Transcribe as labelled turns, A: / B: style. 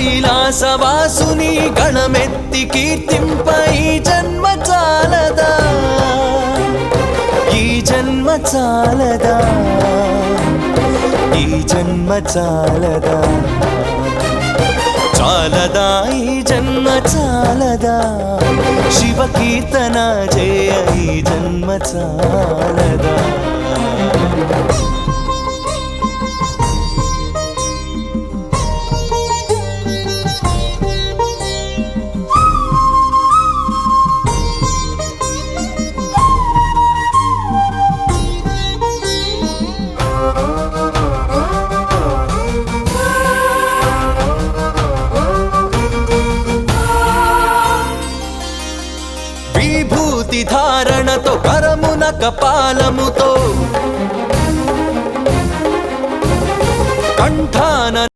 A: కైలాసవాసుని గణమెత్తి కీర్తింప ఈ జన్మ చాలదా, ఈ జన్మ చాలదా, ఈ జన్మ చాలదా, చాలదా ఈ జన్మ చాలదా, శివ కీర్తన జయ ఈ జన్మ చాలదా. విభూతి ధారణతో కరమున కపాలముతో